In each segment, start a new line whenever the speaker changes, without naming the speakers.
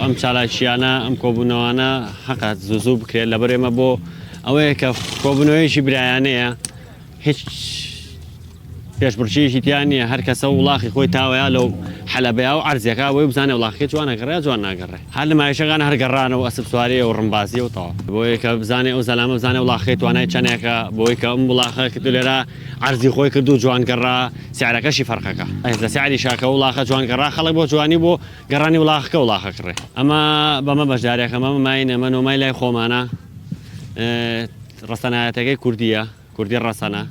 ئەم چالاکیانە ئەم کۆبوونەوانە حەقات زوو بکرێت لە بەرێمە بۆ ئەوەیە کە کۆبوونەوەیەکی برایانەیە هیچ پێشبڕکێکی تیان نییە هەر کەسە وڵاخی خۆی تاوەیە لەو حەلەبەیە و عەرزیەکە بۆی بزانێ وڵاخەکە جوان ناگەڕێ جوان ناگەڕێ هەر لە مایشەکان هەر گەڕانەوە ئەسب سواری و ڕمبازی و تەواو بۆیە کە بزانێ ئەو زەلامە بزانێ وڵاخەکەی توانای چەندێکە بۆی کە ئەم وڵاخە کردو لێرە عەرزی خۆی کرد و جوان گەڕا سیعرەکەشی فەرقەکە لە سیعری شاکە وڵاخە جوان گەڕا خەڵک بۆ جوانی بۆ گەڕانی وڵاخەکە وڵاخە کڕێ ئەمە بەمە بەشداریەکە ئەمە ماینە ئەمە نۆمای لای خۆمانە ڕەسەنایەتەکەی کوردیە کوردی ڕەسەنە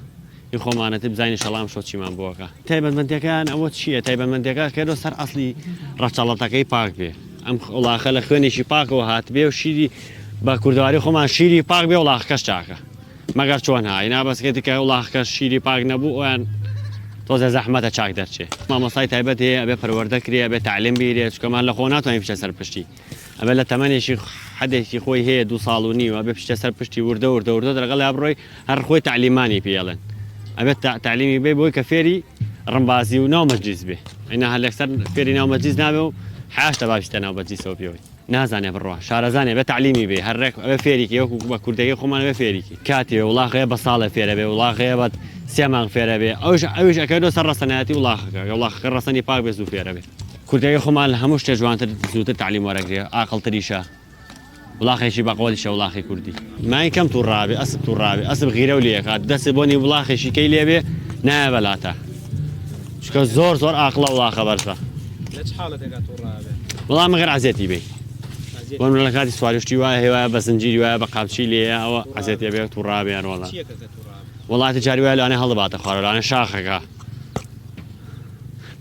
این خۆمانەتی بزانین شەڵام شۆ چیمان بۆکە تایبەتمەندیەکان ئەوە چییە تایبەتمەندیەکە کێرۆ سەر ئەسلی ڕەچەڵەتەکەی پاک بێ ئەم وڵاخە لە خوێنێکی پاکەوە هات بێ و شیری بە کوردەواری خۆمان شیری پاک بێ وڵاخەکەش چاکە مەگەر چۆن های نابەسکێتی کە وڵاخەکە شیری پاک نەبوو ئەویان تۆزە زەحمەتە چاک دەرچێ مامۆستای تایبەت هەیە ئەبێ پەروەردە کرێ ئەبێ تعلیم بیرێ چکەمان لە خۆ ناتوانین بچە سەر پشتی ئەبێ لە تەمەنێکی حدێکی خۆی هەیە 2 ساڵ و نیو ئەبێ بچە سەر پشتی وردە دەرەقەڵ بڕۆی هەر خۆی تعلیمانی پێڵێن ئەبێت تعلیمی بێ بۆی کە فێری ڕمبازی و ناومەجلیس بێ ئەینا هەر لەکسەر فێری ناومەجلیس نابێ و حاشتە باشتە ناومەجلیسەوە پێوەی نازانێ بڕوا شارەزانێ بێ تعلیمی بێ هەرێک ئەوێ فێریکی وەکو بە کوردەکەی خۆمان بێ فێریکی کاتێ وڵاغەیە بە ساڵە فێرە بێ وڵاغەیە بە 3 مانگ فێرە بێ ئەوش ئەکەوێتە سەر ڕەسەنایەتی وڵاغەکە وڵاغەکە ڕەسەنی پاک بێ زوو فێرە بێ کوردەکەی خۆمان لە هەموو شتێ جوانتر زووتر تعلیم وەرەگرێ ئاقڵتریشە وڵاخێکی بەقۆڵیشە وڵاخی کوردی مای کەم تووڕابێ ئەسب تووڕابێ ئەسب غیرە و لێکات دەستی بۆنی وڵاخێکی کەی لێبێ نایە بەلاتە چکە زۆر ئاقڵە وڵاخە بەرزە وەڵام مەگەر عەزێتی بێ وەم لە کاتی سواریشتی وایە هێوایە بە زنجیری وایە بە قاپچی لێیە ئەوە عەزێتی بێ تووڕابێن وەڵا وڵاتی جاری وایە لەوانەیە هەڵدەباتە خوارەوە لەوانەیە شاخەکە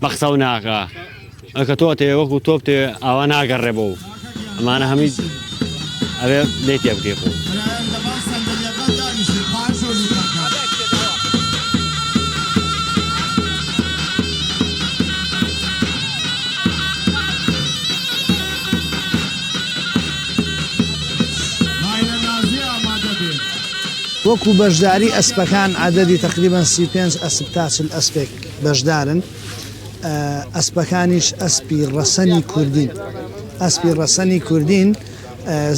بە قسە و ناکە ئەکە تۆ تێ وەکو تۆ بتێ ئاوا ناگەڕێ بۆ ئەمانە هەمی ئەوێ لێ تێ بکەی خۆ
وەکو بەشداری ئەسپەکان عەدەدی تقریبا 35 ئەسپ تا 40 ئەسپێک بەشدارن ئەسپەکانیش ئەسپی ڕەسەنی کوردین ئەسپی ڕەسەنی کوردین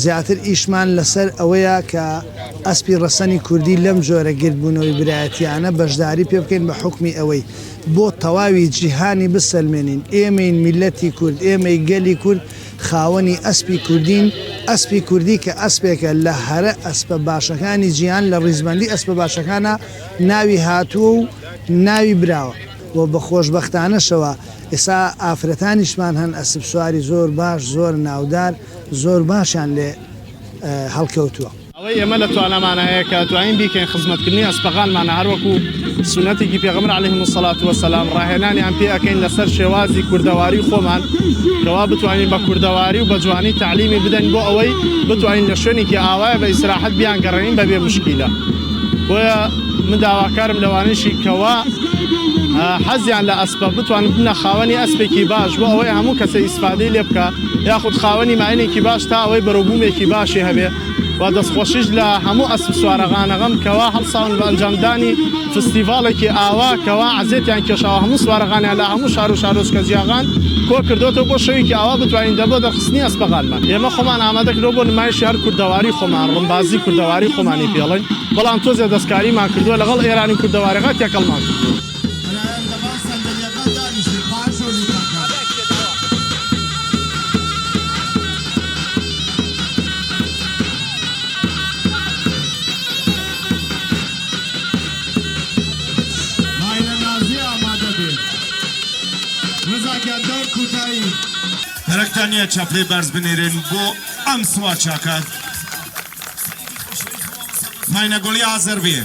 زیاتر ئیشمان لەسەر ئەوەیە کە ئەسپی ڕەسەنی کوردی لەم جۆرە گرتبوونەوەی برایەتیانە بەشداری پێ بکەین بە حکمی ئەوەی بۆ تەواوی جیهانی بسەلمێنین ئێمەین میلەتی کورد ئێمەی گەلی کورد خاوەنی ئەسپی کوردین ئەسپی کوردی کە ئەسپێکە لە هەرە ئەسپە باشەکانی جیهان لە ڕیزبەندی ئەسپە باشەکانە ناوی هاتووە و ناوی براوە و بە خۆشبەختانەشەوە ئێستا ئافرەتانیشمان هەن ئەسپ سواری زۆر باش زۆر ناودار زۆر باشیان لێ هەڵکەوتووە
ئەوەی ئێمە لە توانەمانە هەیە کە توانین بیکەین خزمەتکردنی ئەسپەکانمانە هەروەکو سونەتێکی پێغەمبەر عەلەیهی السەڵات وەسەلام ڕاهێنانیان پێ ئەکەین لەسەر شێوازی کوردەواری خۆمان کەوا بتوانین بە کوردەواری و بە جوانی تعلیمی بدەین بۆ ئەوەی بتوانین لە شوێنێکی ئاوایە بە ئیسراحەت بیان گەڕێنین بەبێ مشکیلە بۆیە من داواکارم لەوانەیەشی کەوا حەزیان لە ئەسپە بتوانن بنە خاوەنی ئەسپێکی باش بۆ ئەوەی هەموو کەسە ئیسفادەی لێ بکە یاخود خاوەنی ماینێکی باش تا ئەوەی بەرەوبوومێکی باشی هەبێ و دەستخۆشیش لە هەموو ئەسپ سوارەغانەغەم کەوا هەڵساون بە ئەنجامدانی فستیڤاڵێکی ئاوا کەوا عەزێتیان کێشاوە هەموو سوارەغانیان لە هەموو شار و شارۆچکە جیاغان کۆ کردوتەوە بۆ شەوێکی ئاوا بتوانین دەبۆ دەرخستنی ئەسپەغانمان ئێمە خۆمان ئامادەکردەوە بۆ نمایشی هەر کوردەواری خۆمان ڕمبازی کوردەواری خۆمانی پێڵێن بەڵام تۆزێ دەستکاریمان کردووە لەگەڵ ئێرانی کوردەوارەکە تێکەڵمان کردووە
هەرەکتانە چاپلەی بەرز بنێرن بۆ ئەم سوار چاکات ماینەگۆڵی ئازەر بێ